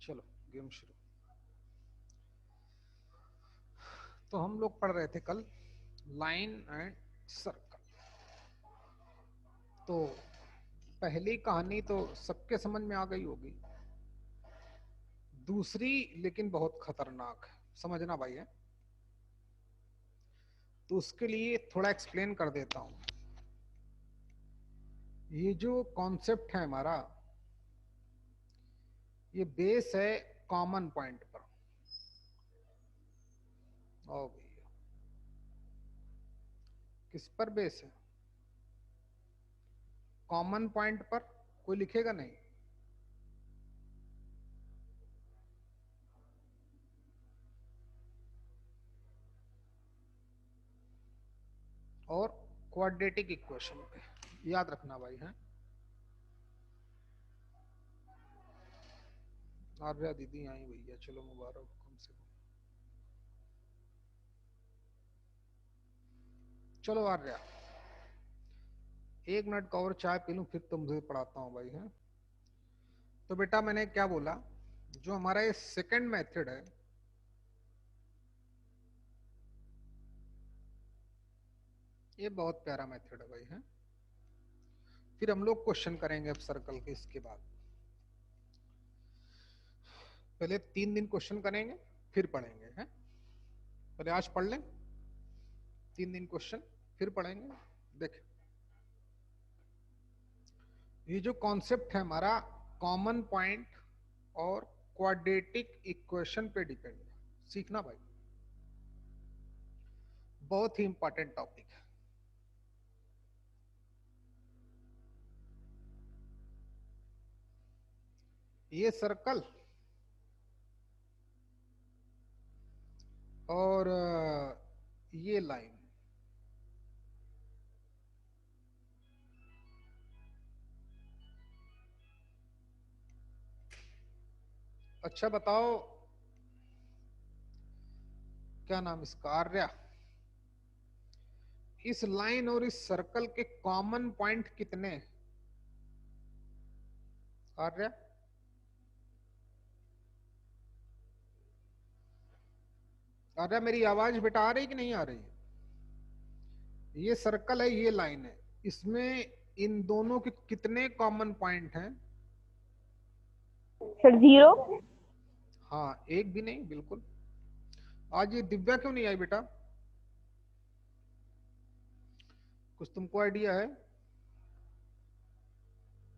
चलो गेम शुरू। तो हम लोग पढ़ रहे थे कल लाइन एंड सर्कल। तो पहली कहानी तो सबके समझ में आ गई होगी, दूसरी लेकिन बहुत खतरनाक है, समझना भाई है। तो उसके लिए थोड़ा एक्सप्लेन कर देता हूं। ये जो कॉन्सेप्ट है हमारा, ये बेस है कॉमन पॉइंट पर। ओ भैया, किस पर बेस है? कॉमन पॉइंट पर। कोई लिखेगा नहीं? और क्वाड्रेटिक इक्वेशन पे याद रखना भाई है। आर्या दीदी आई भैया, चलो मुबारक कम से कम। चलो आर्या, 1 मिनट का और चाय पी लूं फिर तुमसे पढ़ाता हूँ भाई है। तो बेटा मैंने क्या बोला, जो हमारा ये सेकंड मेथड है, ये बहुत प्यारा मेथड है भाई है। फिर हम लोग क्वेश्चन करेंगे अब सर्कल के। इसके बाद पहले 3 दिन क्वेश्चन करेंगे फिर पढ़ेंगे हैं। पहले आज पढ़ लें 3 दिन क्वेश्चन, फिर पढ़ेंगे। देखें, ये जो कॉन्सेप्ट है हमारा कॉमन पॉइंट और क्वाड्रेटिक इक्वेशन पे डिपेंड है। सीखना भाई, बहुत ही इंपॉर्टेंट टॉपिक है। ये सर्कल और ये लाइन, अच्छा बताओ क्या नाम इसका, आर्या, इस लाइन और इस सर्कल के कॉमन पॉइंट कितने हैं? आर्या, आर्या मेरी आवाज बेटा आ रही कि नहीं आ रही? ये सर्कल है, ये लाइन है, इसमें इन दोनों के कितने कॉमन पॉइंट हैं? सर 0। हाँ, एक भी नहीं, बिल्कुल। आज ये दिव्या क्यों नहीं आई बेटा? कुछ तुमको आइडिया है?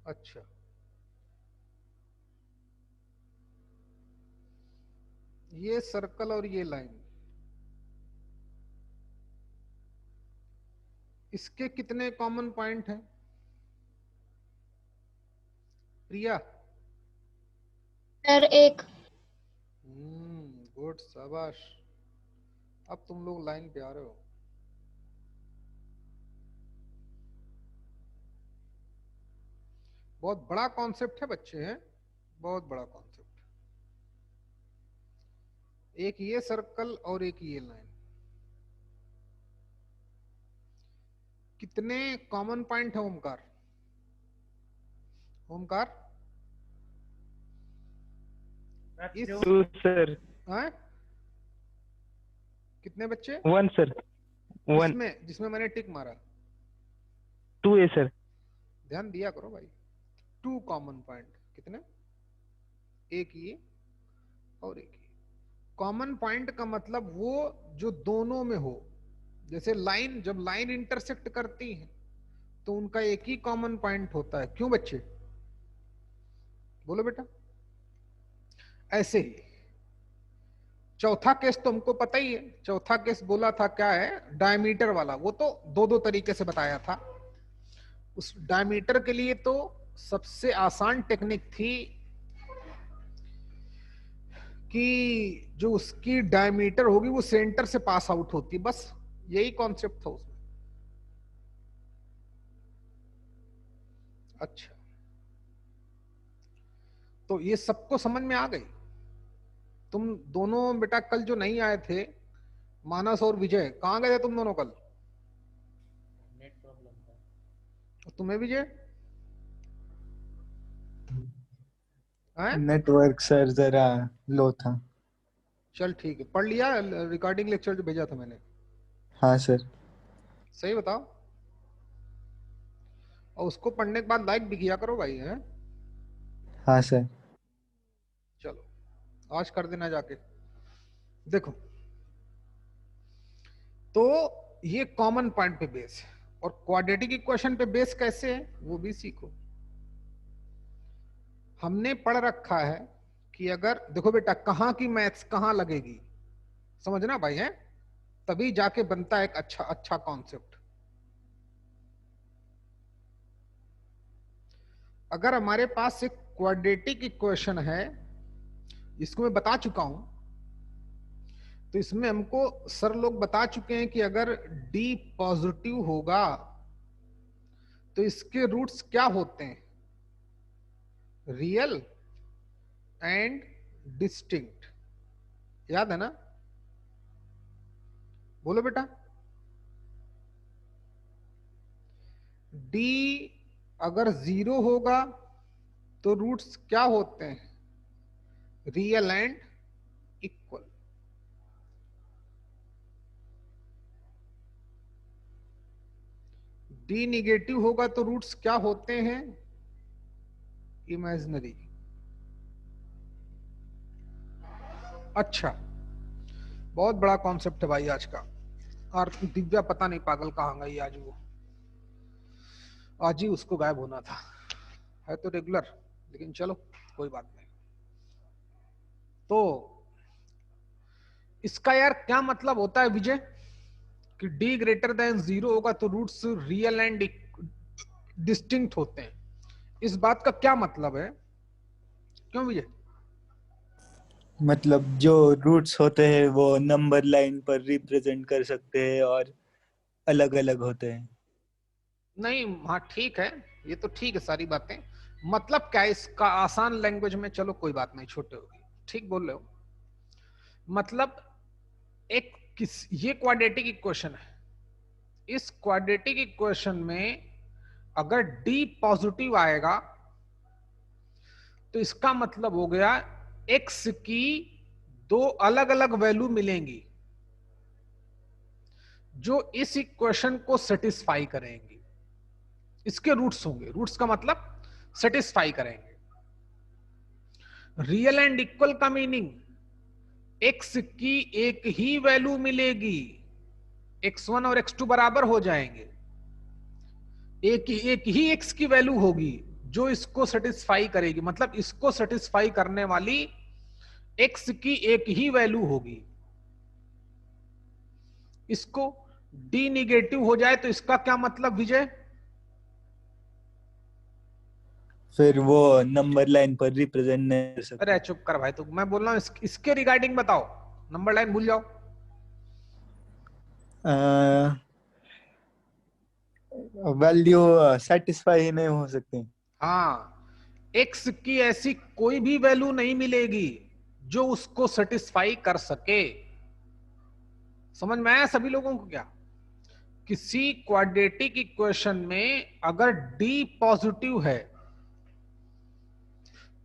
अच्छा, ये सर्कल और ये लाइन, इसके कितने कॉमन पॉइंट हैं प्रिया? सर 1। गुड, शाबाश। अब तुम लोग लाइन पे आ रहे हो। बहुत बड़ा कॉन्सेप्ट है बच्चे हैं, बहुत बड़ा कॉन्सेप्ट। एक ये सर्कल और एक ये लाइन, कितने कॉमन पॉइंट है ओमकार? ओमकार, इस 2 सर। हैं? कितने बच्चे? 1 सर। 1। जिसमें जिसमें मैंने टिक मारा 2 है सर। ध्यान दिया करो भाई। 2 कॉमन पॉइंट कितने? एक ये और एक ये। कॉमन पॉइंट का मतलब वो जो दोनों में हो। जैसे लाइन, जब लाइन इंटरसेक्ट करती है तो उनका एक ही कॉमन पॉइंट होता है। क्यों बच्चे, बोलो बेटा? ऐसे ही चौथा केस तो हमको पता ही है। चौथा केस बोला था क्या है, डायमीटर वाला। वो तो दो दो तरीके से बताया था। उस डायमीटर के लिए तो सबसे आसान टेक्निक थी कि जो उसकी डायमीटर होगी वो सेंटर से पास आउट होती, बस यही कॉन्सेप्ट था उसमें। अच्छा, तो ये सबको समझ में आ गई? तुम दोनों बेटा कल जो नहीं आए थे, मानस और विजय, कहां गए थे तुम दोनों कल? नेट प्रॉब्लम था। तुम्हें विजय? हैं? नेटवर्क सर जरा लो था। चल ठीक है, पढ़ लिया रिकॉर्डिंग लेक्चर जो भेजा था मैंने? हाँ सर। सही बताओ। और उसको पढ़ने के बाद लाइक भी किया करो भाई, हैं? हाँ सर। चलो आज कर देना जाके। देखो, तो ये कॉमन पॉइंट पे बेस है, और क्वाड्रेटिक इक्वेशन पे बेस कैसे है वो भी सीखो। हमने पढ़ रखा है कि अगर देखो बेटा, कहां की मैथ्स कहां लगेगी, समझना भाई, है? तभी जाके बनता है एक अच्छा अच्छा कॉन्सेप्ट। अगर हमारे पास एक क्वाड्रेटिक इक्वेशन है, इसको मैं बता चुका हूं, तो इसमें हमको सर लोग बता चुके हैं कि अगर d पॉजिटिव होगा तो इसके रूट्स क्या होते हैं? Real and distinct. याद है ना? बोलो बेटा। d अगर 0 होगा तो रूट्स क्या होते हैं? Real and equal. d negative होगा तो रूट्स क्या होते हैं? इमेजिनरी। अच्छा, बहुत बड़ा कॉन्सेप्ट है भाई आज का। और दिव्या पता नहीं पागल कहाँ गई आज, वो आज ही उसको गायब होना था, है तो रेगुलर, लेकिन चलो कोई बात नहीं। तो इसका यार क्या मतलब होता है विजय कि d ग्रेटर देन 0 होगा तो रूट्स रियल एंड डिस्टिंक्ट होते हैं? इस बात का क्या मतलब है, क्यों विजय? मतलब जो रूट्स होते हैं वो नंबर लाइन पर रिप्रेजेंट कर सकते हैं और अलग अलग होते हैं। नहीं, हाँ ठीक है, ये तो ठीक है सारी बातें। मतलब क्या है इसका आसान लैंग्वेज में? चलो कोई बात नहीं, छोटे होगी, ठीक बोल रहे हो। मतलब एक ये क्वाड्रेटिक इक्वेशन है, इस क्वाड्रेटिक इक्वेशन में अगर d पॉजिटिव आएगा तो इसका मतलब हो गया x की दो अलग अलग वैल्यू मिलेंगी जो इस इक्वेशन को सेटिस्फाई करेंगी। इसके रूट्स होंगे, रूट्स का मतलब सेटिस्फाई करेंगे। रियल एंड इक्वल का मीनिंग x की एक ही वैल्यू मिलेगी, x1 और x2 बराबर हो जाएंगे, एक ही x की वैल्यू होगी जो इसको सेटिस्फाई करेगी, मतलब इसको सेटिस्फाई करने वाली x की एक ही वैल्यू होगी। इसको d निगेटिव हो जाए तो इसका क्या मतलब विजय? फिर वो नंबर लाइन पर रिप्रेजेंट नहीं कर सकते। अरे चुप कर भाई, तो मैं बोल रहा हूं इसके रिगार्डिंग बताओ, नंबर लाइन भूल जाओ। वैल्यू सेटिस्फाई नहीं हो सकती। हाँ, x की ऐसी कोई भी वैल्यू नहीं मिलेगी जो उसको सेटिस्फाई कर सके। समझ में आया सभी लोगों को? क्या किसी क्वाड्रेटिक इक्वेशन में अगर d पॉजिटिव है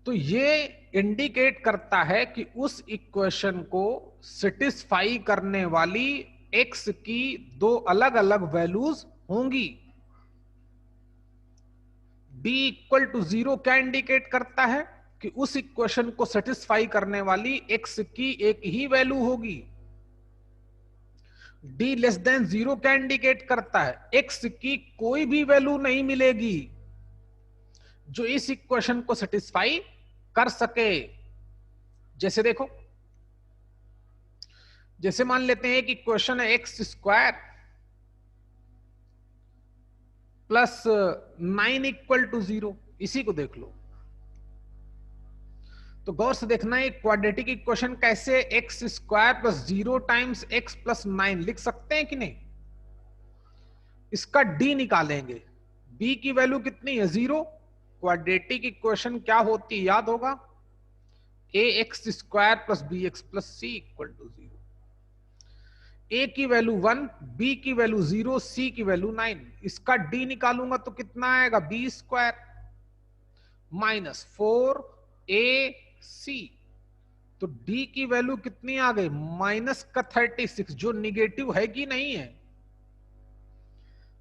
तो ये इंडिकेट करता है कि उस इक्वेशन को सेटिस्फाई करने वाली x की दो अलग अलग वैल्यूज होंगी। d इक्वल टू 0 क्या इंडिकेट करता है? कि उस इक्वेशन को सेटिस्फाई करने वाली x की एक ही वैल्यू होगी। d लेस देन 0 क्या इंडिकेट करता है? x की कोई भी वैल्यू नहीं मिलेगी जो इस इक्वेशन को सेटिस्फाई कर सके। जैसे देखो, जैसे मान लेते हैं कि इक्वेशन है x square plus 9 equal to 0, इसी को देख लो। तो गौर से देखना है क्वाड्रेटिक इक्वेशन कैसे, x square plus 0 times x plus 9 लिख सकते हैं कि नहीं? इसका d निकालेंगे, b की वैल्यू कितनी है? 0। क्वाड्रेटिक इक्वेशन क्या होती है याद होगा? A X square plus B X plus C equal to 0। a की वैल्यू 1, b की वैल्यू 0, c की वैल्यू 9। इसका d निकालूंगा तो कितना आएगा? b square minus 4 A C, तो डी की वैल्यू कितनी आ गई, माइनस का 36, जो निगेटिव है कि नहीं है।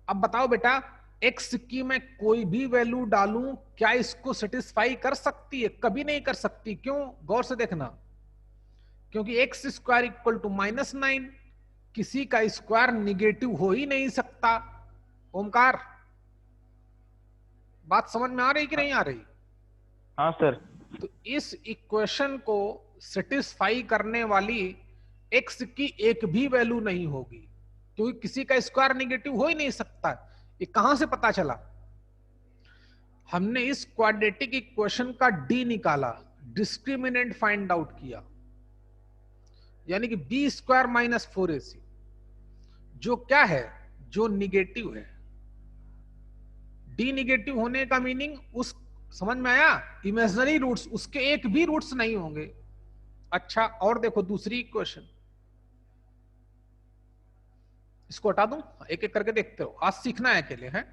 अब बताओ बेटा, एक्स की मैं कोई भी वैल्यू डालूं, क्या इसको सेटिस्फाई कर सकती है? कभी नहीं कर सकती। क्यों? गौर से देखना, क्योंकि एक्स स्क्वायर इक्वल टू -9, किसी का स्क्वायर निगेटिव हो ही नहीं सकता। ओमकार, बात समझ में आ रही कि नहीं आ रही? हाँ सर। तो इस इक्वेशन को सेटिस्फाई करने वाली एक्स की एक भी वैल्यू नहीं होगी, क्योंकि किसी का स्क्वायर निगेटिव हो ही नहीं सकता। ये कहां से पता चला? हमने इस क्वाड्रेटिक इक्वेशन का डी निकाला, डिस्क्रिमिनेंट फाइंड आउट किया, यानी कि बी स्क्वायर माइनस 4ac, जो क्या है, जो निगेटिव है। डी निगेटिव होने का मीनिंग, उस समझ में आया, इमेजिनरी रूट्स, उसके एक भी रूट्स नहीं होंगे। अच्छा, और देखो दूसरी इक्वेशन, इसको हटा दूं, एक एक करके देखते हो। आज सीखना है अकेले, हैं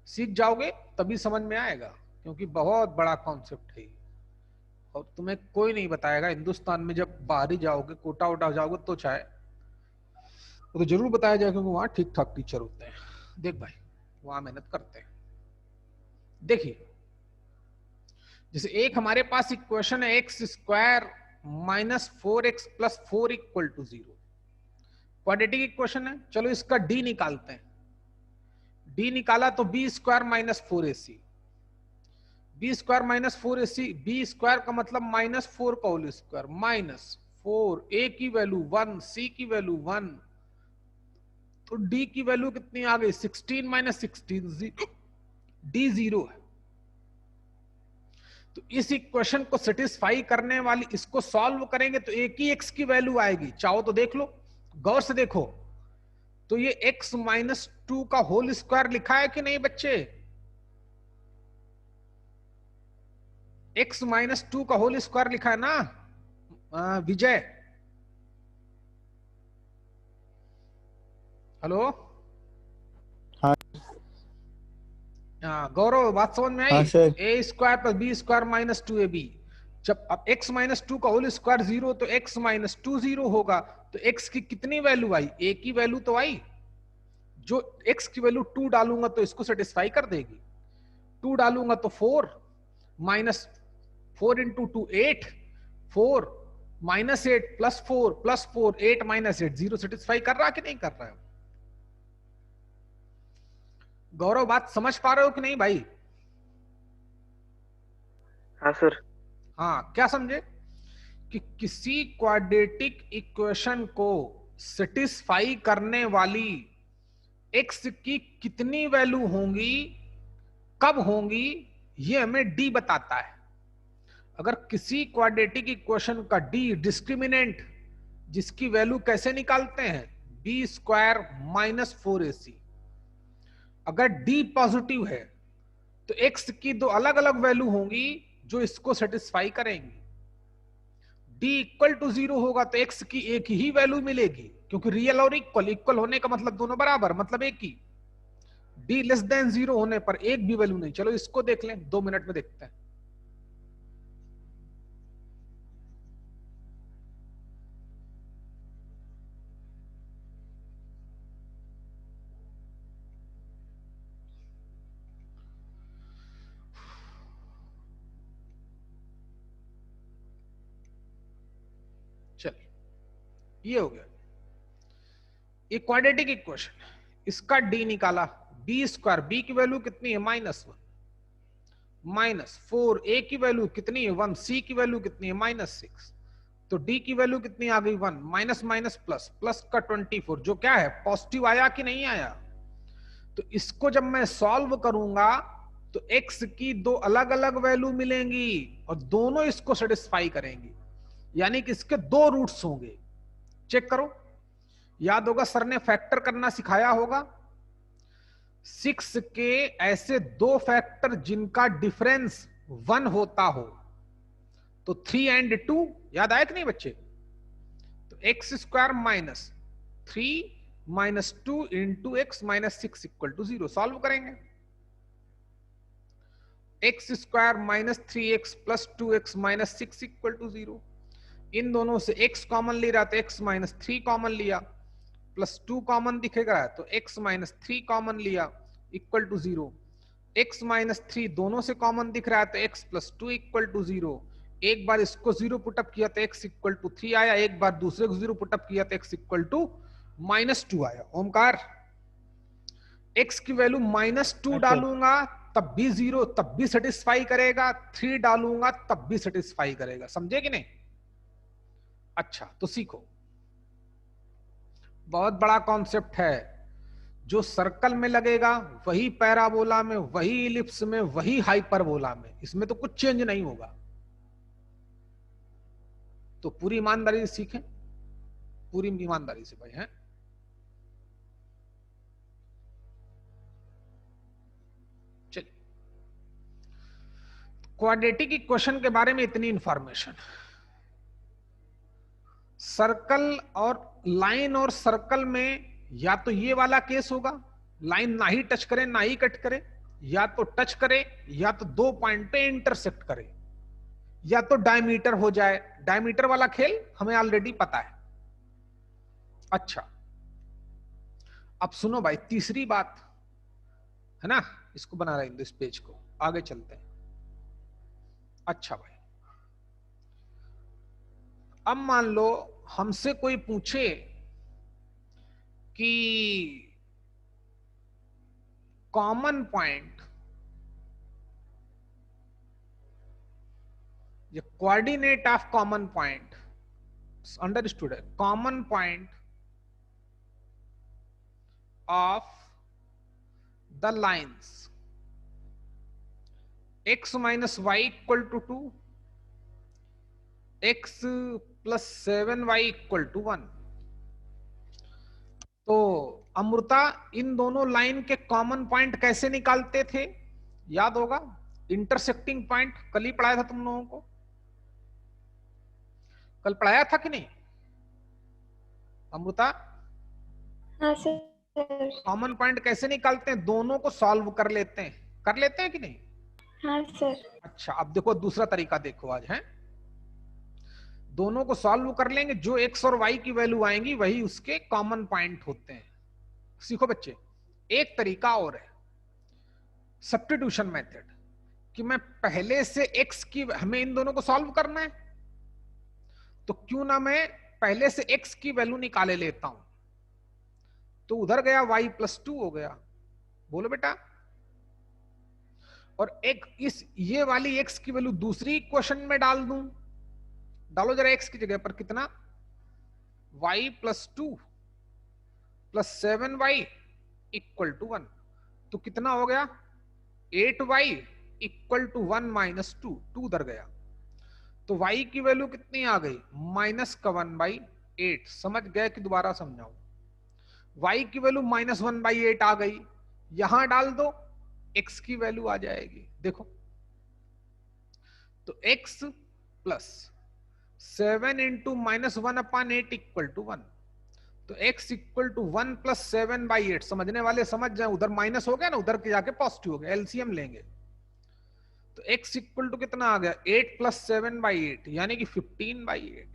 सीख जाओगे तभी समझ में आएगा, क्योंकि बहुत बड़ा कॉन्सेप्ट है और तुम्हें कोई नहीं बताएगा। हिंदुस्तान में जब बाहर ही जाओगे, कोटा वोटा जाओगे तो चाहे तो जरूर बताया जाए, क्योंकि वहां ठीक ठाक टीचर होते हैं। देख भाई, वहां मेहनत करते हैं। देखिए, जैसे एक हमारे पास इक्वेशन है x square minus 4x plus 4 equal to 0, quadratic equation है। चलो इसका डी निकालते हैं। डी निकाला तो b square minus 4ac, b square minus 4ac, b square का मतलब -4 का होल स्क्वायर, -4, ए की वैल्यू 1, सी की वैल्यू 1, तो डी की वैल्यू कितनी आ गई, 16 माइनस 16, डी 0 है। तो इस इक्वेशन को सेटिस्फाई करने वाली, इसको सॉल्व करेंगे तो एक ही एक्स की वैल्यू आएगी। चाहो तो देख लो, गौर से देखो, तो ये x माइनस 2 का होल स्क्वायर लिखा है कि नहीं बच्चे? x माइनस 2 का होल स्क्वायर लिखा है ना विजय? हेलो, हाँ गौरव, बात समझ में आई? हाँ sir. A square plus B square minus 2ab, जब अब x माइनस 2 का होल स्क्वायर 0, तो x माइनस 2 0 होगा, तो x की कितनी वैल्यू आई, a की वैल्यू तो आई। जो x की वैल्यू 2 डालूंगा तो इसको सेटिस्फाई कर देगी, 2 डालूंगा तो 4, minus 4 into 2 8, 4 minus 8 plus 4 8 minus 8 0, satisfy कर रहा कि नहीं कर रहा है? गौरव, बात समझ पा रहे हो कि नहीं भाई? हाँ सर। हाँ, क्या समझे कि किसी क्वाड्रेटिक इक्वेशन को सेटिस्फाई करने वाली एक्स की कितनी वैल्यू होंगी, कब होंगी, ये हमें डी बताता है। अगर किसी क्वाड्रेटिक इक्वेशन का डी, डिस्क्रिमिनेंट, जिसकी वैल्यू कैसे निकालते हैं, बी स्क्वायर माइनस 4ac, अगर डी पॉजिटिव है तो एक्स की दो अलग अलग वैल्यू होंगी जो इसको सेटिस्फाई करेंगी। डी इक्वल टू 0 होगा तो एक्स की एक ही वैल्यू मिलेगी, क्योंकि रियल और इक्वल, इक्वल होने का मतलब दोनों बराबर, मतलब एक ही। डी लेस देन 0 होने पर एक भी वैल्यू नहीं। चलो इसको देख लें, 2 मिनट में देखते हैं। चलिए, ये हो गया, ये क्वाड्रेटिक इक्वेशन, इसका डी निकाला, बी स्क्वायर, बी की वैल्यू कितनी है, -1, -4, ए की वैल्यू कितनी है 1, सी की वैल्यू कितनी है -6, तो डी की वैल्यू कितनी आ गई 1, माइनस माइनस प्लस, प्लस का 24, जो क्या है, पॉजिटिव आया कि नहीं आया? तो इसको जब मैं सॉल्व करूंगा तो x की दो अलग अलग वैल्यू मिलेंगी और दोनों इसको सेटिस्फाई करेंगी, यानी कि इसके 2 रूट्स होंगे। चेक करो, याद होगा सर ने फैक्टर करना सिखाया होगा। 6 के ऐसे 2 फैक्टर जिनका डिफरेंस 1 होता हो, तो 3 and 2, याद आया कि नहीं बच्चे? तो x square minus 3 minus 2 into X minus 6 equal to 0, solve करेंगे। X square minus 3x plus 2x minus 6 equal to 0। इन दोनों से x कॉमन ले रहा तो x माइनस 3 कॉमन लिया, प्लस 2 कॉमन दिखेगा तो x माइनस 3 कॉमन लिया इक्वल टू 0। x माइनस 3 दोनों से कॉमन दिख रहा है तो x प्लस 2 इक्वल टू 0। एक बार इसको 0 पुटअप किया तो x इक्वल टू 3 आया, एक बार दूसरे को 0 पुटअप किया तो x इक्वल टू -2 आया। ओमकार, x की वैल्यू -2 डालूंगा तब भी 0, तब भी सेटिस्फाई करेगा, 3 डालूंगा तब भी सेटिस्फाई करेगा, समझे कि नहीं? अच्छा तो सीखो, बहुत बड़ा कॉन्सेप्ट है। जो सर्कल में लगेगा वही पैराबोला में, वही इलिप्स में, वही हाइपरबोला में, इसमें तो कुछ चेंज नहीं होगा। तो पूरी ईमानदारी से सीखें, पूरी ईमानदारी से भाई हैं। चलिए, क्वाड्रेटिक इक्वेशन के बारे में इतनी इंफॉर्मेशन। सर्कल और लाइन और सर्कल में या तो ये वाला केस होगा, लाइन ना ही टच करे ना ही कट करे, या तो टच करे या तो 2 पॉइंट पे इंटरसेक्ट करे, या तो डायमीटर हो जाए। डायमीटर वाला खेल हमें ऑलरेडी पता है। अच्छा अब सुनो भाई, तीसरी बात है ना, इसको बना रहे इस पेज को, आगे चलते हैं। अच्छा भाई, अब मान लो हमसे कोई पूछे कि कॉमन पॉइंट, ये coordinate of common point, understood है, common point of the lines x minus y equal to 2, x plus 7y equal to 1। तो अमृता, इन दोनों लाइन के कॉमन पॉइंट कैसे निकालते थे? याद होगा, इंटरसेक्टिंग पॉइंट कल ही पढ़ाया था तुम लोगों को, कल पढ़ाया था कि नहीं अमृता? हाँ सर। कॉमन पॉइंट कैसे निकालते हैं? दोनों को सॉल्व कर लेते हैं कि नहीं? हाँ सर। अच्छा अब देखो दूसरा तरीका देखो आज है, दोनों को सॉल्व कर लेंगे, जो x और y की वैल्यू आएंगी वही उसके कॉमन पॉइंट होते हैं। सीखो बच्चे, एक तरीका और है सब्स्टिट्यूशन मेथड, कि मैं पहले से x की, हमें इन दोनों को सॉल्व करना है तो क्यों ना मैं पहले से x की वैल्यू निकाले लेता हूं। तो उधर गया y प्लस 2 हो गया, बोलो बेटा। और एक इस ये वाली x की वैल्यू दूसरी इक्वेशन में डाल दूं, डालो जरा x की जगह पर कितना, y plus 2 plus 7y equal to 1। तो कितना हो गया, 8y इक्वल टू 1 माइनस 2, 2 उधर गया। तो y की वैल्यू कितनी आ गई, -1/8। समझ गए कि दोबारा समझाऊं? y की वैल्यू -1/8 आ गई, यहां डाल दो x की वैल्यू आ जाएगी। देखो तो x plus 7 into -1/8 equal to 1। तो x इक्वल टू 1 प्लस 7/8। समझने वाले समझ जाए, उधर माइनस हो गया ना, उधर के जाके पॉजिटिव हो गया, एलसीएम लेंगे। तो x इक्वल टू कितना आ गया, 8 प्लस 7/8 यानी कि 15/8।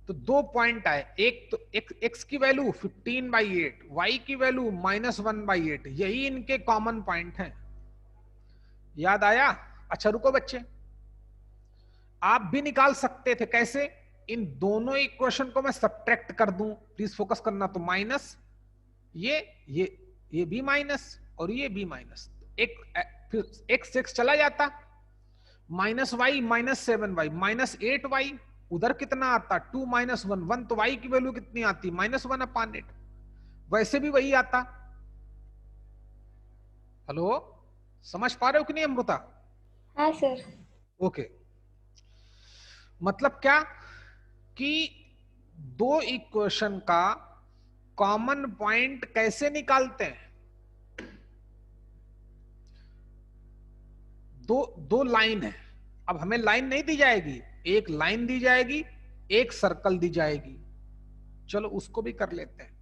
तो 2 पॉइंट आए, एक तो x की वैल्यू 15/8, y की वैल्यू -1/8, यही इनके कॉमन पॉइंट हैं। याद आया? अच्छा रुको बच्चे, आप भी निकाल सकते थे। कैसे? इन दोनों इक्वेशन को मैं सब्ट्रैक्ट कर दूं, प्लीज फोकस करना। तो माइनस ये भी माइनस और ये भी माइनस, फिर x चला जाता, -y -7y -8y, उधर कितना आता 2 - 1 1, तो y की वैल्यू कितनी आती -1/8। वैसे भी वही आता। हेलो, समझ पा रहे हो कि नहीं अमृता? हाँ सर। ओके, मतलब क्या कि दो इक्वेशन का कॉमन पॉइंट कैसे निकालते हैं। दो लाइन है, अब हमें लाइन नहीं दी जाएगी, एक लाइन दी जाएगी, एक सर्कल दी जाएगी। चलो उसको भी कर लेते हैं।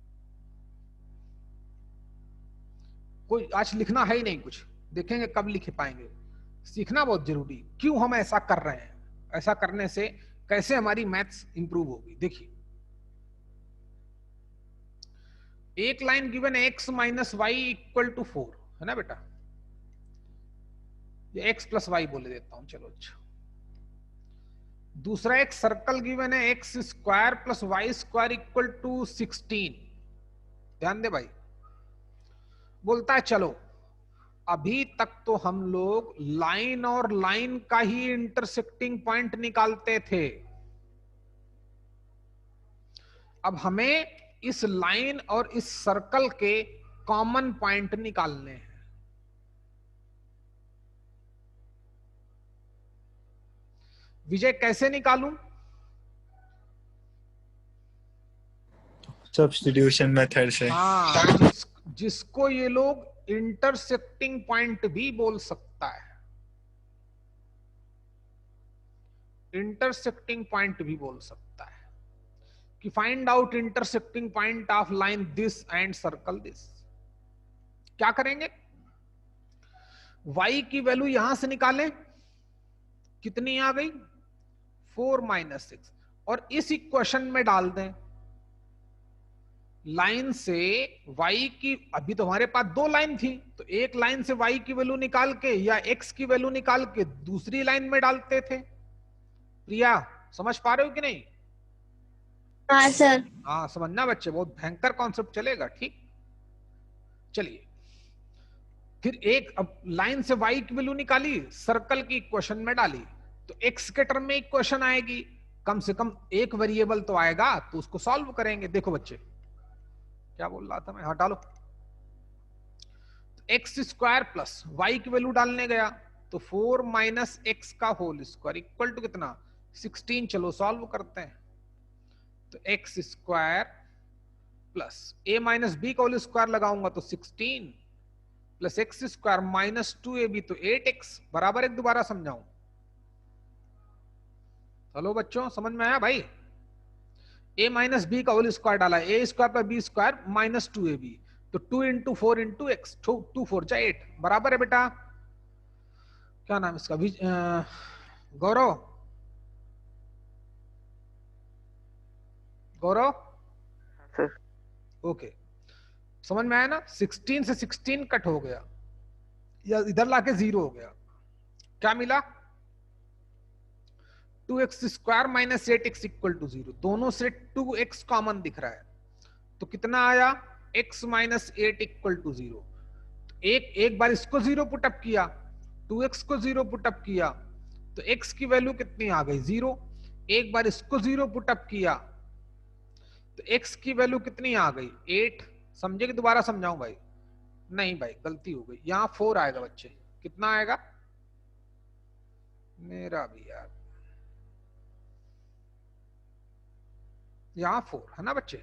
कोई आज लिखना है ही नहीं कुछ, देखेंगे कब लिख पाएंगे। सीखना बहुत जरूरी। क्यों हम ऐसा कर रहे हैं, ऐसा करने से कैसे हमारी मैथ्स इंप्रूव होगी। देखिए एक लाइन गिवन है x minus y equal to 4, है ना बेटा, ये x प्लस वाई बोले देता हूं, चलो अच्छा। दूसरा एक सर्कल गिवन है x square plus y square equal to 16, ध्यान दे भाई। बोलता है चलो अभी तक तो हम लोग लाइन और लाइन का ही इंटरसेक्टिंग पॉइंट निकालते थे, अब हमें इस लाइन और इस सर्कल के कॉमन पॉइंट निकालने हैं। विजय कैसे निकालूं? सब्स्टिट्यूशन मेथड से। हाँ, जिसको ये लोग इंटरसेक्टिंग पॉइंट भी बोल सकता है, इंटरसेक्टिंग पॉइंट भी बोल सकता है कि find out intersecting point of line this and circle this. क्या करेंगे, y की वैल्यू यहां से निकालें, कितनी आ गई 4 माइनस 6, और इस इक्वेशन में डाल दें। लाइन से y की, अभी तो हमारे पास दो लाइन थी, तो एक लाइन से y की वैल्यू निकाल के या x की वैल्यू निकाल के दूसरी लाइन में डालते थे। प्रिया समझ पा रहे हो कि नहीं? हाँ सर। हाँ समझना बच्चे, बहुत भयंकर कॉन्सेप्ट चलेगा, ठीक। चलिए फिर एक, अब लाइन से y की वैल्यू निकाली, सर्कल की इक्वेशन में डाली, तो x के टर्म में इक्वेशन आएगी, कम से कम एक वेरिएबल तो आएगा, तो उसको सॉल्व करेंगे। देखो बच्चे क्या बोल रहा था मैं, हटा लो। एक्स स्क्वायर प्लस वाई की वैल्यू डालने गया तो 4 माइनस एक्स का होल स्क्वायर इक्वल टू कितना 16। चलो सॉल्व करते हैं। तो एक्स स्क्वायर प्लस ए माइनस बी का होल स्क्वायर लगाऊंगा तो 16 plus x square minus 2ab तो 8x बराबर एक। दोबारा समझाऊं? हेलो बच्चों समझ में आया भाई? a माइनस बी का होल स्क्वायर डाला, ए स्क्वायर पर बी स्क्वायर माइनस 2ab, तो 2 इंटू 4 इंटू एक्स, 2 4 जा 8 बराबर है बेटा। क्या नाम इसका, गौरव, गौरव सर। ओके समझ में आया ना? 16 से 16 कट हो गया, या इधर लाके 0 हो गया, क्या मिला 2x square minus 8x equal to 0। दोनों से 2x कॉमन दिख रहा है, तो कितना आया x माइनस 8 इक्वल टू 0। एक बार इसको 0 पुटअप किया, 2x को 0 पुटअप किया, तो x की वैल्यू कितनी आ गई 0। एक बार इसको 0 पुटअप किया तो x की वैल्यू कितनी आ गई 8। समझे कि दोबारा समझाऊं भाई? नहीं भाई गलती हो गई, यहां 4 आएगा बच्चे। कितना आएगा? मेरा भी यार यहां 4 है ना बच्चे,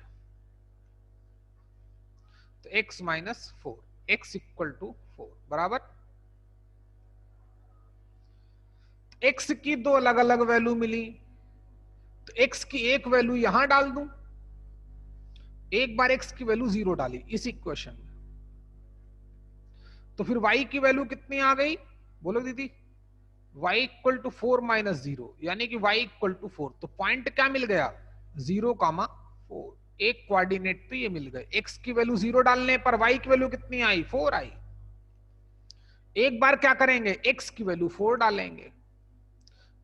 तो x minus 4, x equal to 4 बराबर। x की दो अलग अलग वैल्यू मिली, तो x की एक वैल्यू यहां डाल दूं, एक बार x की वैल्यू 0 डाली इस इक्वेशन में, तो फिर y की वैल्यू कितनी आ गई बोलो दीदी? y इक्वल टू 4 माइनस 0, यानी कि y इक्वल टू 4। तो पॉइंट क्या मिल गया 0,4। एक कोऑर्डिनेट तो ये मिल गए। x की वैल्यू 0 डालने पर y की वैल्यू कितनी आई 4 आई। एक बार क्या करेंगे x की वैल्यू 4 डालेंगे,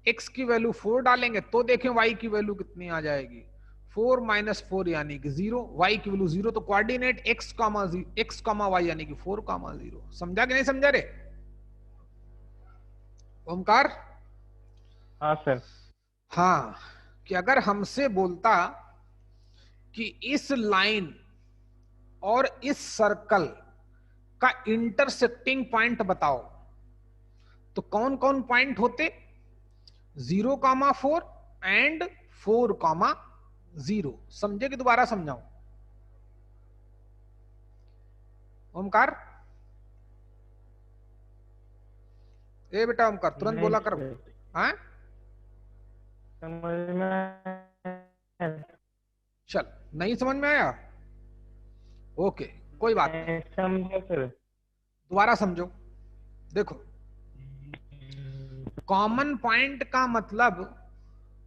x की वैल्यू 4 डालेंगे तो देखें y की वैल्यू कितनी आ जाएगी 4 माइनस 4 यानी कि 0, y की वैल्यू 0, तो कोऑर्डिनेट x कॉमा y यानी कि 4,0। समझा कि नहीं समझा रे ओमकार? हाँ सर। हाँ, कि अगर हमसे बोलता कि इस लाइन और इस सर्कल का इंटरसेक्टिंग पॉइंट बताओ, तो कौन कौन पॉइंट होते 0,4 एंड 4,0। समझे कि दोबारा समझाऊं ओमकार? ए बेटा ओमकार तुरंत बोला कर। हाँ समझ में चल, नहीं समझ में आया? ओके कोई बात नहीं, समझा सर। दोबारा समझो। देखो कॉमन पॉइंट का मतलब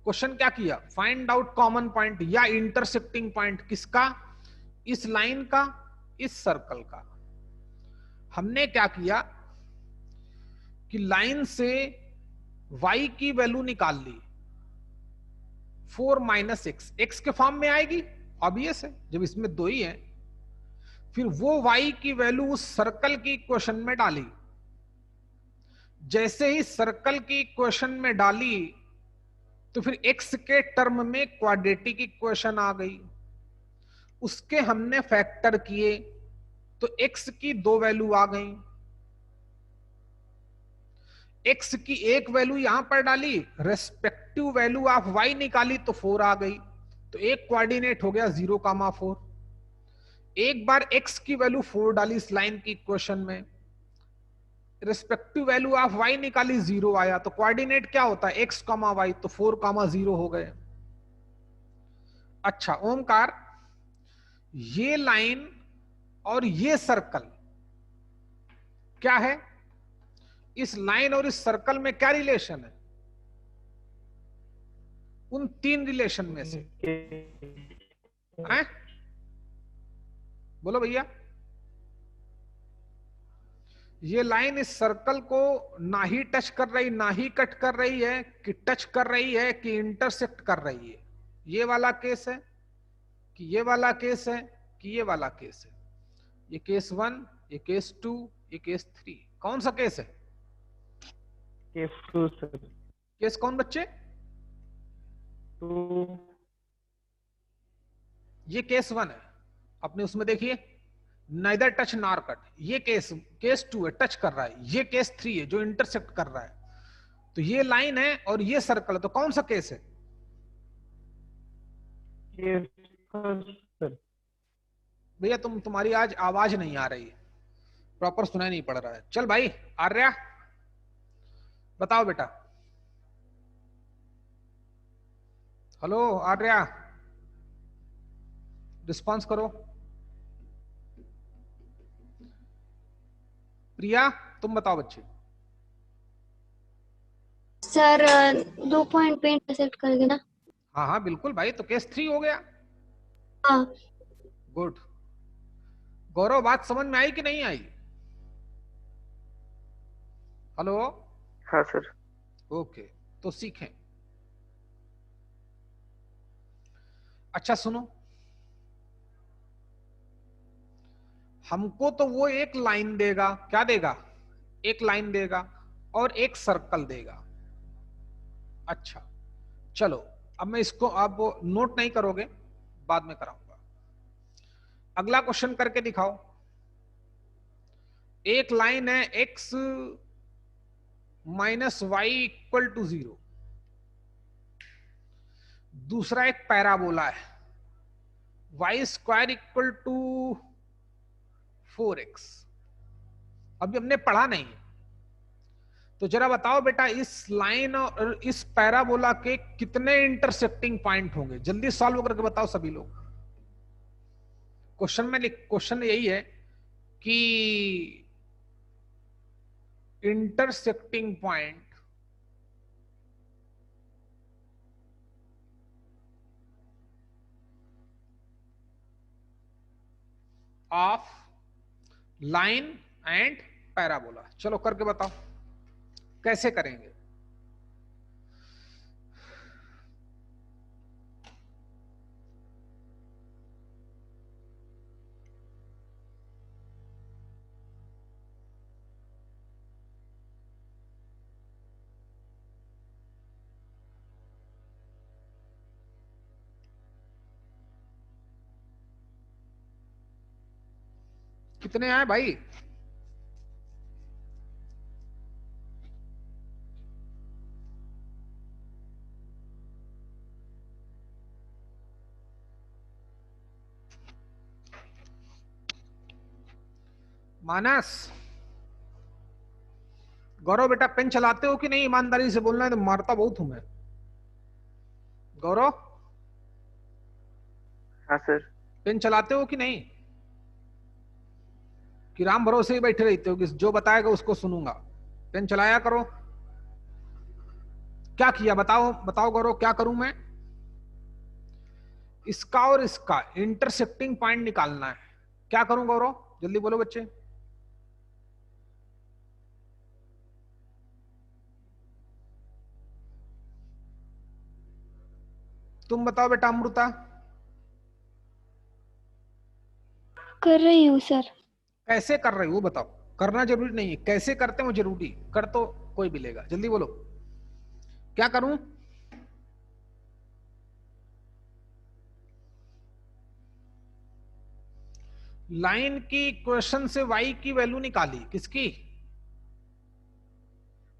क्वेश्चन क्या किया, फाइंड आउट कॉमन पॉइंट या इंटरसेक्टिंग पॉइंट किसका, इस लाइन का, इस सर्कल का। हमने क्या किया कि लाइन से y की वैल्यू निकाल ली 4 माइनस एक्स, एक्स के फॉर्म में आएगी, ऑब्वियस है जब इसमें दो ही है। फिर वो y की वैल्यू उस सर्कल की इक्वेशन में डाली। जैसे ही सर्कल की इक्वेशन में डाली तो फिर x के टर्म में क्वाड्रेटिक इक्वेशन आ गई, उसके हमने फैक्टर किए तो x की दो वैल्यू आ गई। x की एक वैल्यू यहां पर डाली, रेस्पेक्टिव वैल्यू ऑफ y निकाली तो 4 आ गई, तो एक कोऑर्डिनेट हो गया 0,4। एक बार x की वैल्यू 4 डाली इस लाइन की इक्वेशन में, रिस्पेक्टिव वैल्यू ऑफ y निकाली 0 आया, तो कोऑर्डिनेट क्या होता है x, y, तो 4,0 हो गए। अच्छा ओमकार, ये लाइन और ये सर्कल क्या है, इस लाइन और इस सर्कल में क्या रिलेशन है, उन तीन रिलेशन में से हैं? बोलो भैया। ये लाइन इस सर्कल को ना ही टच कर रही, ना ही कट कर रही है, कि टच कर रही है कि इंटरसेक्ट कर रही है। ये वाला केस है कि ये वाला केस है कि ये वाला केस है। ये केस 1, ये केस 2, ये केस 3। कौन सा केस है? Case 2 sir. केस कौन बच्चे? 2। ये केस 1 है, अपने उसमें देखिए नाइदर टच नॉर कट। ये केस 2 है, टच कर रहा है। ये केस 3 है जो इंटरसेक्ट कर रहा है। तो ये लाइन है और ये सर्कल है, तो कौन सा केस है? Case sir. भैया तुम्हारी आज आवाज नहीं आ रही है, प्रॉपर सुनाई नहीं पड़ रहा है। चल भाई आर्या बताओ बेटा। हेलो आर्या, रिस्पॉन्स करो। प्रिया तुम बताओ बच्चे। सर 2 पॉइंट पे इंटरसेक्ट करेंगे ना? हाँ हाँ बिल्कुल भाई, तो केस 3 हो गया। हाँ। गुड। गौरव बात समझ में आई कि नहीं आई? हेलो। हाँ सर। ओके, तो सीखें। अच्छा सुनो, हमको तो वो एक लाइन देगा, क्या देगा? एक लाइन देगा और एक सर्कल देगा। अच्छा चलो, अब मैं इसको, आप नोट नहीं करोगे, बाद में कराऊंगा। अगला क्वेश्चन करके दिखाओ। एक लाइन है x minus y equal to 0, दूसरा एक पैराबोला है y square equal to 4x। अभी हमने पढ़ा नहीं, तो जरा बताओ बेटा इस लाइन और इस पैराबोला के कितने इंटरसेक्टिंग पॉइंट होंगे? जल्दी सॉल्व करके बताओ सभी लोग। क्वेश्चन यही है कि intersecting point of line and parabola. चलो करके बताओ कैसे करेंगे। कितने आए भाई? मानस, गौरव बेटा पेन चलाते हो कि नहीं? ईमानदारी से बोलना है, तो मारता बहुत हूं मैं। गौरव हाँ सर। पेन चलाते हो कि नहीं, कि राम भरोसे ही बैठे रहते हो कि जो बताएगा उसको सुनूंगा? पेन चलाया करो। क्या किया बताओ बताओ गौरव, क्या करूं मैं? इसका और इसका इंटरसेक्टिंग पॉइंट निकालना है। क्या करूं गौरव, जल्दी बोलो बच्चे। तुम बताओ बेटा अमृता। कर रही हूँ सर। कैसे कर रहे हो बताओ, करना जरूरी नहीं है, कैसे करते हो जरूरी, कर तो कोई भी लेगा, जल्दी बोलो क्या करूं? लाइन की इक्वेशन से y की वैल्यू निकाली, किसकी?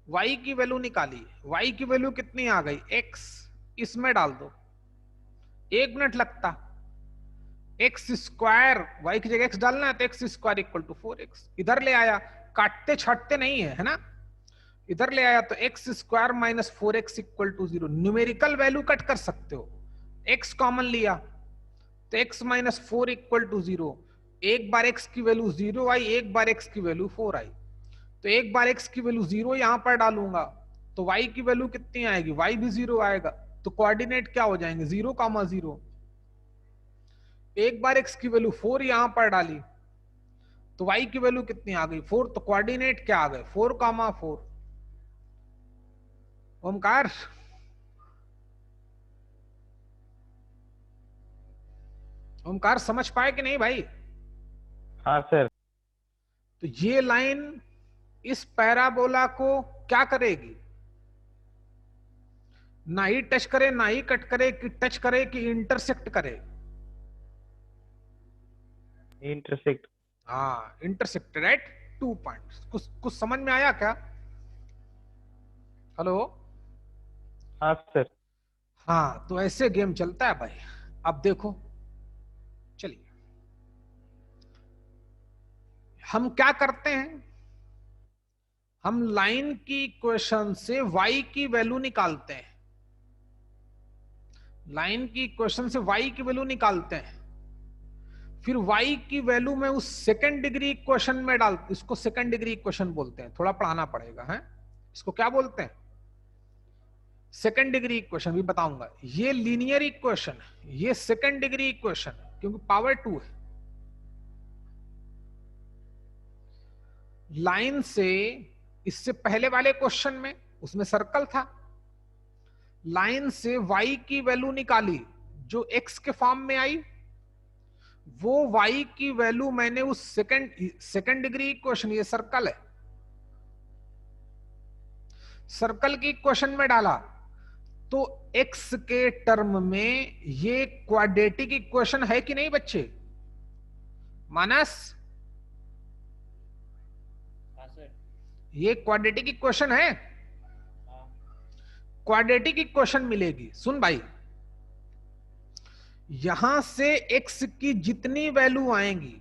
y की वैल्यू निकाली। y की वैल्यू कितनी आ गई? x। इसमें डाल दो, 1 मिनट लगता। एक्स स्क्वायर, वाई की जगह एक्स डालना है तो x square equal to 4x। इधर ले आया, काटते छाटते नहीं है, है ना? इधर ले आया तो x square minus 4x equal to 0। Numerical value cut कर सकते हो, x कॉमन लिया तो x माइनस 4 इक्वल टू 0। एक बार x की वैल्यू 0 आई, एक बार x की वैल्यू 4 आई, तो एक बार x की वैल्यू 0 यहां पर डालूंगा तो y की वैल्यू कितनी आएगी? y भी 0 आएगा, तो कोऑर्डिनेट क्या हो जाएंगे? 0, 0। एक बार x की वैल्यू 4 यहां पर डाली तो y की वैल्यू कितनी आ गई? 4, तो कोऑर्डिनेट क्या आ गए? 4, 4। ओमकार, ओमकार समझ पाए कि नहीं भाई? हाँ सर। तो ये लाइन इस पैराबोला को क्या करेगी? ना ही टच करे, ना ही कट करे, कि टच करे कि इंटरसेक्ट करे? इंटरसेक्ट। हाँ, इंटरसेक्टेड एट 2 पॉइंट्स। कुछ समझ में आया क्या? हेलो? हाँ सर। हाँ, तो ऐसे गेम चलता है भाई। अब देखो, चलिए हम क्या करते हैं, हम लाइन की इक्वेशन से y की वैल्यू निकालते हैं। लाइन की इक्वेशन से y की वैल्यू निकालते हैं, फिर y की वैल्यू में उस सेकंड डिग्री इक्वेशन में डाल, इसको सेकंड डिग्री इक्वेशन बोलते हैं, थोड़ा पढ़ाना पड़ेगा है। इसको क्या बोलते हैं? सेकंड डिग्री इक्वेशन भी बताऊंगा। ये लीनियर इक्वेशन है, ये सेकंड डिग्री इक्वेशन है क्योंकि पावर 2 है। लाइन से, इससे पहले वाले क्वेश्चन में उसमें सर्कल था, लाइन से y की वैल्यू निकाली जो x के फॉर्म में आई, वो y की वैल्यू मैंने उस सेकंड डिग्री इक्वेशन, ये सर्कल है, सर्कल की इक्वेशन में डाला तो x के टर्म में ये क्वाड्रेटिक इक्वेशन है कि नहीं बच्चे? मानस, हाँ सर। ये क्वाड्रेटिक इक्वेशन है। हाँ। क्वाड्रेटिक इक्वेशन मिलेगी, सुन भाई, यहां से x की जितनी वैल्यू आएंगी,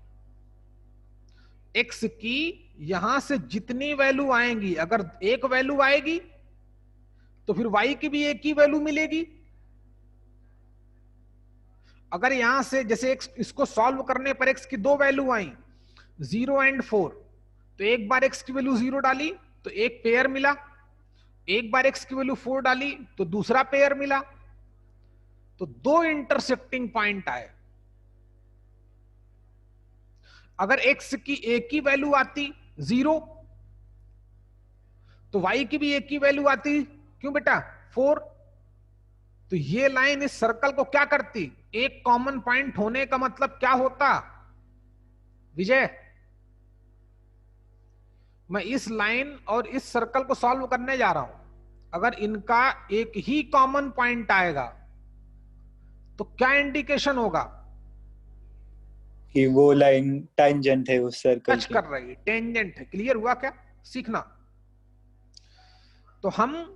x की यहां से जितनी वैल्यू आएंगी, अगर एक वैल्यू आएगी तो फिर y की भी एक ही वैल्यू मिलेगी। अगर यहां से जैसे x, इसको सॉल्व करने पर x की 2 वैल्यू आई 0 एंड 4, तो एक बार x की वैल्यू 0 डाली तो एक पेयर मिला, एक बार x की वैल्यू 4 डाली तो दूसरा पेयर मिला, तो 2 इंटरसेक्टिंग पॉइंट आए। अगर x की एक ही वैल्यू आती 0 तो y की भी एक ही वैल्यू आती, क्यों बेटा? 4। तो ये लाइन इस सर्कल को क्या करती? एक कॉमन पॉइंट होने का मतलब क्या होता विजय? मैं इस लाइन और इस सर्कल को सॉल्व करने जा रहा हूं, अगर इनका एक ही कॉमन पॉइंट आएगा तो क्या इंडिकेशन होगा? कि वो लाइन टेंजेंट है उस सर्कल टच की। कर रही है, टेंजेंट है। क्लियर हुआ क्या? सीखना। तो हम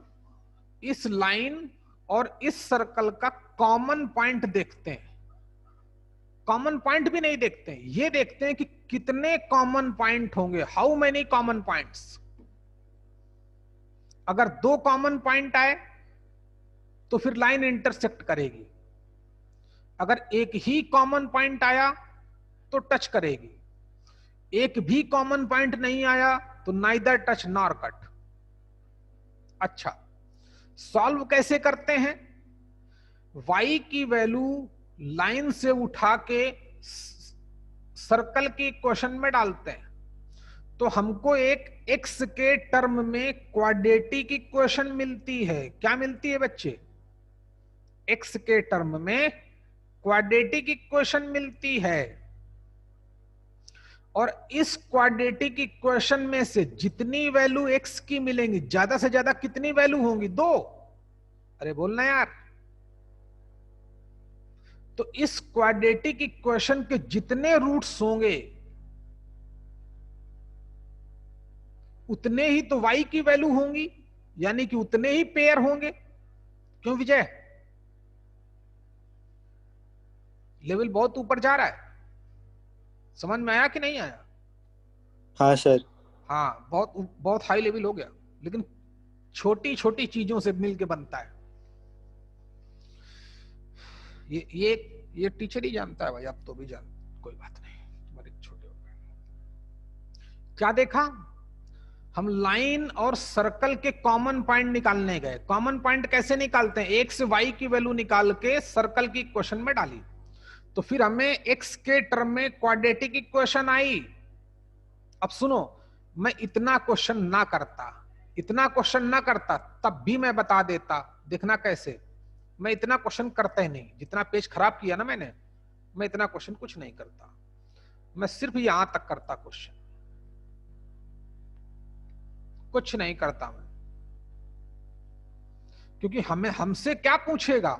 इस लाइन और इस सर्कल का कॉमन पॉइंट देखते हैं, कॉमन पॉइंट भी नहीं देखते हैं, ये देखते हैं कि कितने कॉमन पॉइंट होंगे, हाउ मेनी कॉमन पॉइंट्स। अगर 2 कॉमन पॉइंट आए तो फिर लाइन इंटरसेक्ट करेगी, अगर एक ही कॉमन पॉइंट आया तो टच करेगी, एक भी कॉमन पॉइंट नहीं आया तो नाइदर टच नॉर कट। अच्छा, सॉल्व कैसे करते हैं? y की वैल्यू लाइन से उठा के सर्कल के इक्वेशन में डालते हैं, तो हमको एक x के टर्म में क्वाड्रेटिक इक्वेशन मिलती है। क्या मिलती है बच्चे? x के टर्म में क्वाड्रेटिक इक्वेशन मिलती है, और इस क्वाड्रेटिक इक्वेशन में से जितनी वैल्यू x की मिलेंगी, ज्यादा से ज्यादा कितनी वैल्यू होंगी? 2। अरे बोलना यार। तो इस क्वाड्रेटिक इक्वेशन के जितने रूट्स होंगे उतने ही तो y की वैल्यू होंगी, यानी कि उतने ही पेयर होंगे। क्यों विजय? लेवल बहुत ऊपर जा रहा है, समझ में आया कि नहीं आया? हाँ सर। हाँ, बहुत बहुत हाई लेवल हो गया, लेकिन छोटी छोटी चीजों से मिलके बनता है। ये टीचर ही जानता है भाई, अब तो भी जान, कोई बात नहीं, तुम्हारे छोटे हो गए। क्या देखा? हम लाइन और सर्कल के कॉमन पॉइंट निकालने गए। कॉमन पॉइंट कैसे निकालते हैं? एक से y की वैल्यू निकाल के सर्कल की इक्वेशन में डाली, तो फिर हमें x के टर्म में क्वाड्रेटिक इक्वेशन आई। अब सुनो, मैं इतना क्वेश्चन ना करता तब भी मैं बता देता। देखना कैसे? मैं इतना क्वेश्चन करता ही नहीं, जितना पेज खराब किया ना मैंने, मैं इतना क्वेश्चन कुछ नहीं करता, मैं सिर्फ यहां तक करता क्वेश्चन, कुछ नहीं करता मैं। क्योंकि हमसे क्या पूछेगा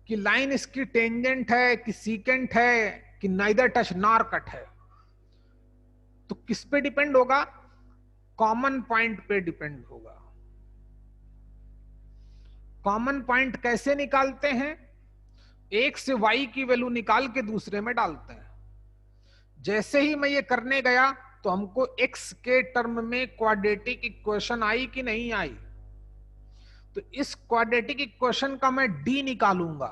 कि लाइन इसकी टेंजेंट है कि सीकेंट है कि नाइदर टच नॉर कट है, तो किस पे डिपेंड होगा? कॉमन पॉइंट पे डिपेंड होगा। कॉमन पॉइंट कैसे निकालते हैं? एक से y की वैल्यू निकाल के दूसरे में डालते हैं। जैसे ही मैं ये करने गया तो हमको x के टर्म में क्वाड्रेटिक इक्वेशन आई कि नहीं आई? तो इस क्वाड्रेटिक इक्वेशन का मैं d निकालूंगा।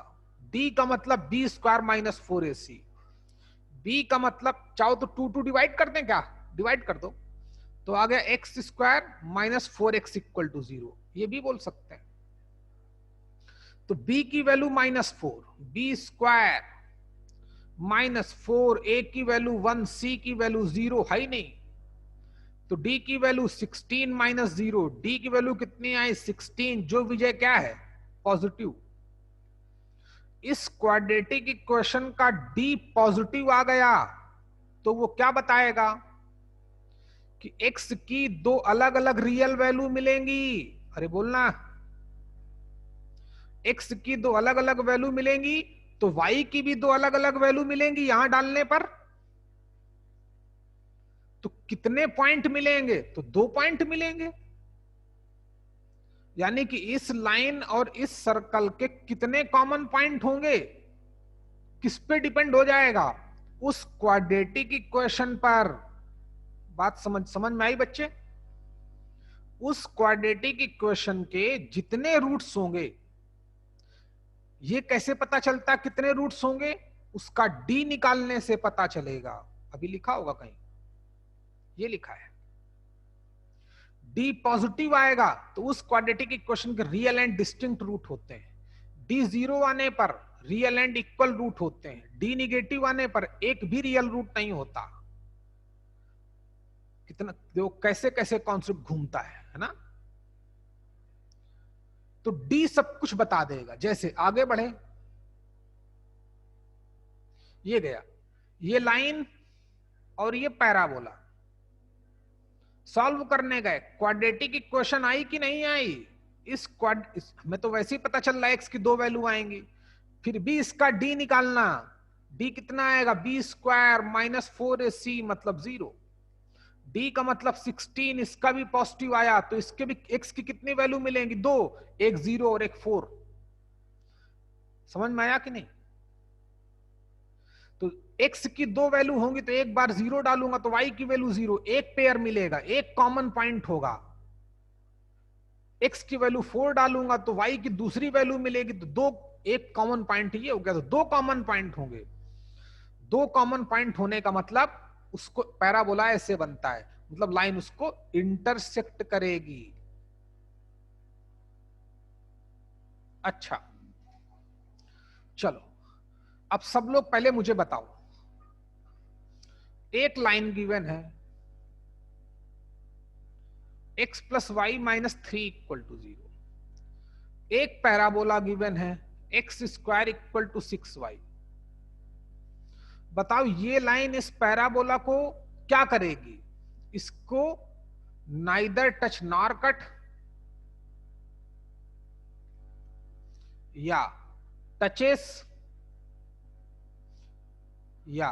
d का मतलब b square minus 4ac। b का मतलब चाहो तो 2 डिवाइड कर दें, क्या डिवाइड कर दो, तो आ गया x square minus 4x equal to 0। ये भी बोल सकते हैं। तो b की value -4, b square minus 4, a की वैल्यू 1, c की वैल्यू 0 है ही नहीं, तो d की वैल्यू 16 माइनस 0, d की वैल्यू कितनी आई? 16, जो विजय क्या है? पॉजिटिव। इस क्वाड्रेटिक इक्वेशन का d पॉजिटिव आ गया तो वो क्या बताएगा कि x की 2 अलग अलग रियल वैल्यू मिलेंगी। अरे बोलना, x की 2 अलग अलग वैल्यू मिलेंगी तो y की भी 2 अलग अलग वैल्यू मिलेंगी। यहां डालने पर तो कितने पॉइंट मिलेंगे? तो 2 पॉइंट मिलेंगे। यानी कि इस लाइन और इस सर्कल के कितने कॉमन पॉइंट होंगे? किस पे डिपेंड हो जाएगा? उस क्वाड्रेटिक इक्वेशन पर। बात समझ में आई बच्चे? उस क्वाड्रेटिक इक्वेशन के जितने रूट्स होंगे, ये कैसे पता चलता कितने रूट्स होंगे? उसका d निकालने से पता चलेगा। अभी लिखा होगा कहीं, ये लिखा है। d पॉजिटिव आएगा तो उस क्वाड्रेटिक इक्वेशन के रियल एंड डिस्टिंक्ट रूट होते हैं। d 0 आने पर रियल एंड इक्वल रूट होते हैं। d निगेटिव आने पर एक भी रियल रूट नहीं होता। कितना देखो कैसे कैसे कॉन्सेप्ट घूमता है ना? तो d सब कुछ बता देगा। जैसे आगे बढ़े, ये गया, ये लाइन और ये पैराबोला सॉल्व करने गए, क्वाड्रेटिक इक्वेशन आई कि नहीं आई? हमें तो वैसे ही पता चल रहा है x की 2 वैल्यू आएंगी, फिर भी इसका d निकालना। d कितना आएगा? b स्क्वायर माइनस 4ac मतलब 0। d का मतलब 16, इसका भी पॉजिटिव आया तो इसके भी x की कितनी वैल्यू मिलेंगी? 2, एक 0 और एक 4। समझ में आया कि नहीं? तो x की 2 वैल्यू होंगी तो एक बार 0 डालूंगा तो y की वैल्यू 0, एक पेयर मिलेगा, एक कॉमन पॉइंट होगा। x की वैल्यू 4 डालूंगा तो y की दूसरी वैल्यू मिलेगी, तो 2, एक कॉमन पॉइंट ये हो गया, तो 2 कॉमन पॉइंट होंगे। 2 कॉमन पॉइंट होने का मतलब उसको पैराबोला ऐसे बनता है, मतलब लाइन उसको इंटरसेक्ट करेगी। अच्छा चलो, अब सब लोग पहले मुझे बताओ, एक लाइन गिवन है x plus y minus 3 equal to 0, एक पैराबोला गिवन है x square equal to 6y। बताओ ये लाइन इस पैराबोला को क्या करेगी? इसको नाइदर टच नॉर कट या टचेस या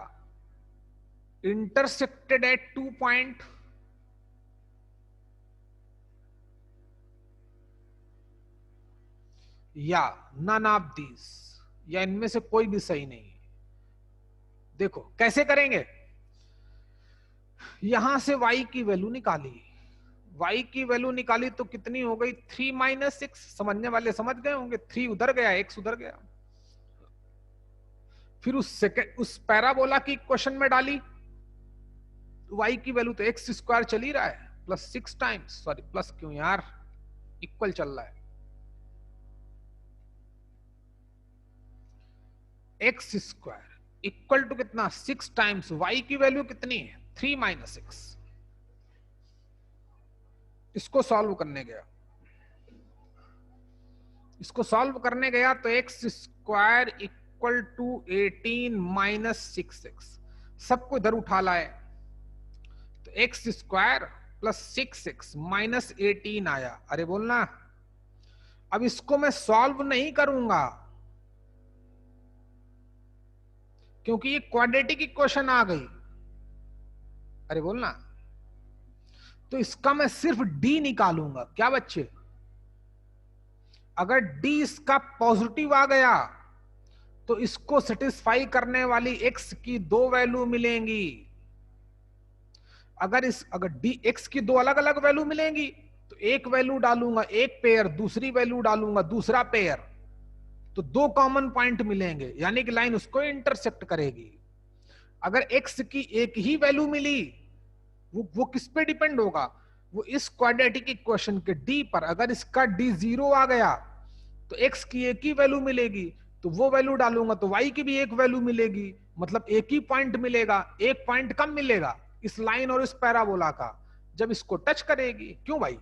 इंटरसेक्टेड एट 2 पॉइंट या नन ऑफ दीज, या इनमें से कोई भी सही नहीं है। देखो कैसे करेंगे, यहां से y की वैल्यू निकाली, y की वैल्यू निकाली तो कितनी हो गई 3 माइनस 6। समझने वाले समझ गए होंगे, 3 उधर गया, x उधर गया। फिर उस पैराबोला की इक्वेशन में डाली, y की वैल्यू तो x स्क्वायर चल ही रहा है, प्लस 6 टाइम्स, सॉरी प्लस क्यों यार, इक्वल चल रहा है, x स्क्वायर इक्वल टू कितना 6 टाइम्स y की वैल्यू कितनी है 3 माइनस 6। इसको सॉल्व करने गया, इसको सॉल्व करने गया तो x square equal to 18 minus 6x, सबको इधर उठा लाए तो x square plus 6x minus 18 आया। अरे बोलना, अब इसको मैं सॉल्व नहीं करूंगा क्योंकि ये क्वाड्रेटिक इक्वेशन आ गई। अरे बोलना, तो इसका मैं सिर्फ d निकालूंगा। क्या बच्चे, अगर d इसका पॉजिटिव आ गया तो इसको सेटिस्फाई करने वाली x की 2 वैल्यू मिलेंगी। अगर d x की 2 अलग अलग वैल्यू मिलेंगी तो एक वैल्यू डालूंगा एक पेयर, दूसरी वैल्यू डालूंगा दूसरा पेयर, तो 2 कॉमन पॉइंट मिलेंगे, यानी कि लाइन उसको इंटरसेक्ट करेगी। अगर x की एक ही वैल्यू मिली, वो किस पे डिपेंड होगा, वो इस क्वाड्रेटिक इक्वेशन के d पर। अगर इसका d 0 आ गया तो x की एक ही वैल्यू मिलेगी, तो वो वैल्यू डालूंगा तो y की भी एक वैल्यू मिलेगी, मतलब एक ही पॉइंट मिलेगा। एक पॉइंट कम मिलेगा इस लाइन और इस पैराबोला का जब इसको टच करेगी। क्यों भाई?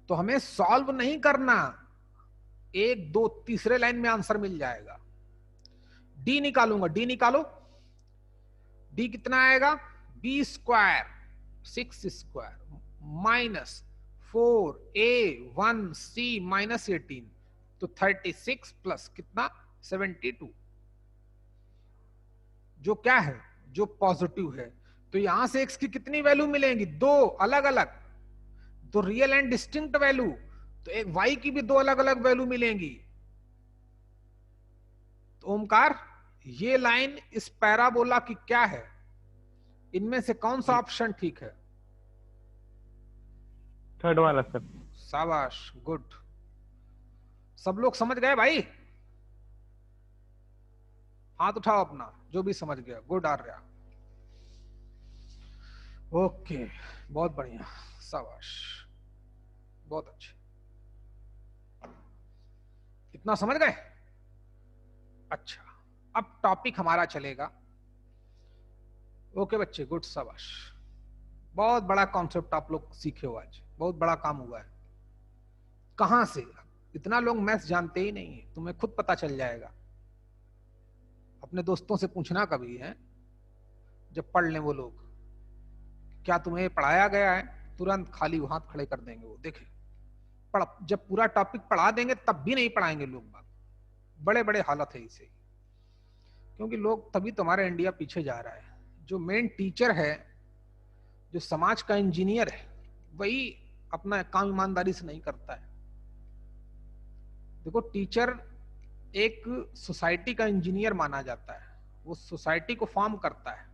तो हमें सॉल्व नहीं करना, 1 2 तीसरे लाइन में आंसर मिल जाएगा। d निकालूंगा, d निकालो, d कितना आएगा b square 6 square minus 4a1c minus 18, तो 36 प्लस कितना 72, जो क्या है, जो पॉजिटिव है। तो यहां से x की कितनी वैल्यू मिलेंगी, 2 अलग अलग, तो रियल एंड डिस्टिंक्ट वैल्यू। तो एक y की भी 2 अलग अलग वैल्यू मिलेंगी। तो ओमकार, ये लाइन इस पैराबोला की क्या है, इनमें से कौन सा ऑप्शन ठीक है? थर्ड वाला सर। शाबाश, गुड। सब लोग समझ गए भाई? हाथ उठाओ अपना जो भी समझ गया। गुड आर्या, ओके, बहुत बढ़िया, शाबाश, बहुत अच्छे। इतना समझ गए? अच्छा, अब टॉपिक हमारा चलेगा। ओके बच्चे, गुड, शाबाश, बहुत बड़ा कॉन्सेप्ट आप लोग सीखे हो आज, बहुत बड़ा काम हुआ है। कहां से? इतना लोग मैथ्स जानते ही नहीं है, तुम्हें खुद पता चल जाएगा। अपने दोस्तों से पूछना कभी है, जब पढ़ लें वो लोग, क्या तुम्हें पढ़ाया गया है, तुरंत खाली हाथ खड़े कर देंगे वो। देखे, जब पूरा टॉपिक पढ़ा देंगे तब भी नहीं पढ़ाएंगे लोग बात। बड़े बड़े हालत है इसे, क्योंकि लोग तभी तुम्हारा इंडिया पीछे जा रहा है। जो मेन टीचर है, जो समाज का इंजीनियर है, वही अपना काम ईमानदारी से नहीं करता है। देखो, टीचर एक सोसाइटी का इंजीनियर माना जाता है, वो सोसाइटी को फॉर्म करता है।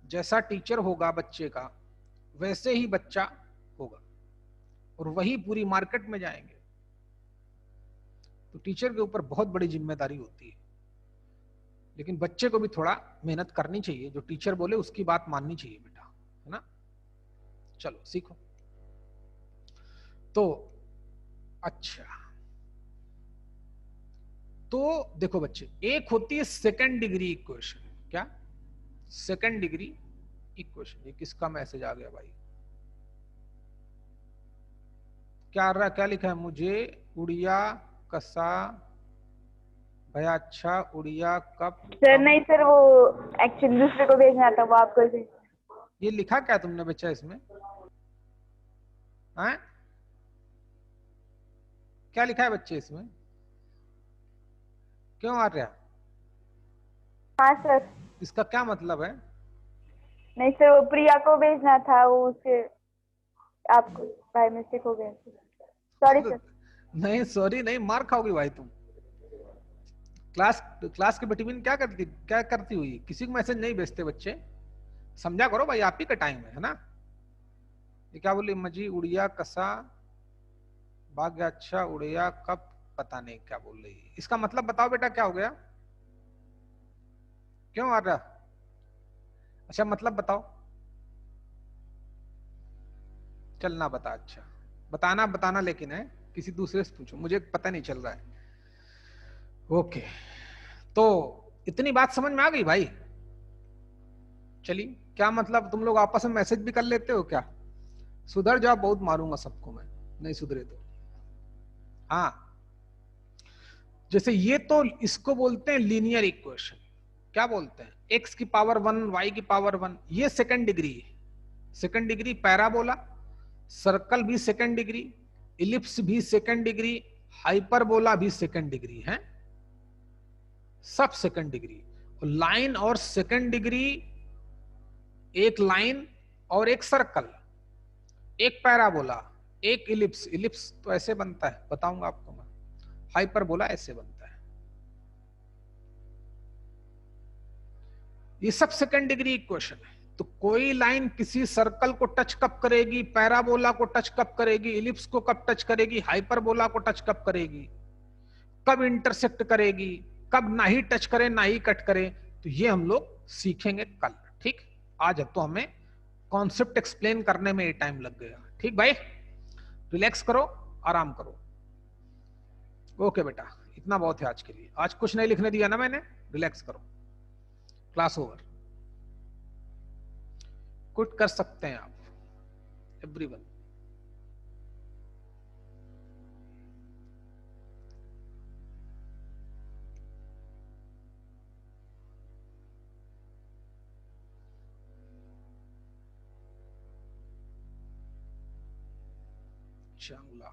जैसा टीचर होगा बच्चे का, वैसे ही बच्चा होगा, और वही पूरी मार्केट में जाएंगे। तो टीचर के ऊपर बहुत बड़ी जिम्मेदारी होती है, लेकिन बच्चे को भी थोड़ा मेहनत करनी चाहिए। जो टीचर बोले उसकी बात माननी चाहिए बेटा, है ना? चलो सीखो। तो अच्छा, तो देखो बच्चे, एक होती है सेकंड डिग्री इक्वेशन। क्या? Second degree equation. ये किसका मैसेज आ गया भाई? क्या आ रहा, क्या लिखा है? मुझे उड़िया कसा भया, अच्छा उड़िया कब सर कम। नहीं सर, वो एक्चुअली दूसरे को भेजना था, वो आपको भेज। ये लिखा क्या तुमने बच्चा इसमें? हैं? क्या लिखा है बच्चे इसमें? क्यों आ रहा? हाँ सर। इसका क्या मतलब है? नहीं सर, वो प्रिया को भेजना था, वो उसके आपको बाय मिस्टेक हो गया। Sorry sir. नहीं सॉरी नहीं, मार खाओगी भाई तुम। क्लास क्लास के बिटवीन क्या करती हुई? किसी को मैसेज नहीं भेजते बच्चे, समझा करो भाई, आप ही का टाइम है ना। ये क्या बोली? मजी उड़िया कसा भाग्य, अच्छा उड़िया कब, पता नहीं क्या बोल रही है। इसका मतलब बताओ बेटा, क्या हो गया? क्यों आ रहा? अच्छा मतलब बताओ, चलना बता। अच्छा बताना बताना, लेकिन है किसी दूसरे से पूछो, मुझे पता नहीं चल रहा है। ओके, तो इतनी बात समझ में आ गई भाई? चलिए, क्या मतलब तुम लोग आपस में मैसेज भी कर लेते हो क्या? सुधर जाओ, बहुत मारूंगा सबको मैं, नहीं सुधरे तो। हाँ, जैसे ये तो इसको बोलते हैं लीनियर इक्वेशन। क्या बोलते हैं? एक्स की पावर 1 वाई की पावर 1, ये सेकंड डिग्री है। सेकंड डिग्री पैराबोला, सर्कल भी सेकंड डिग्री, इलिप्स भी सेकंड डिग्री, हाइपरबोला भी सेकंड डिग्री है, सब सेकंड डिग्री। लाइन और सेकंड डिग्री, एक लाइन और एक सर्कल, एक पैराबोला, एक इलिप्स। इलिप्स तो ऐसे बनता है, बताऊंगा आपको मैं। हाइपरबोला ऐसे बनता है। ये सब सेकंड डिग्री इक्वेशन है। तो कोई लाइन किसी सर्कल को टच कब करेगी, पैराबोला को टच कब करेगी, इलिप्स को कब टच करेगी, हाइपरबोला को टच कब करेगी, कब इंटरसेक्ट करेगी, कब ना ही टच करे ना ही कट करे, तो ये हम लोग सीखेंगे कल। ठीक, आज तो हमें कॉन्सेप्ट एक्सप्लेन करने में ये टाइम लग गया। ठीक भाई, रिलैक्स करो, आराम करो। ओके बेटा, इतना बहुत है आज के लिए। आज कुछ नहीं लिखने दिया ना मैंने, रिलैक्स करो, क्लास ओवर। क्विट कर सकते हैं आप एवरीवन। चंगला।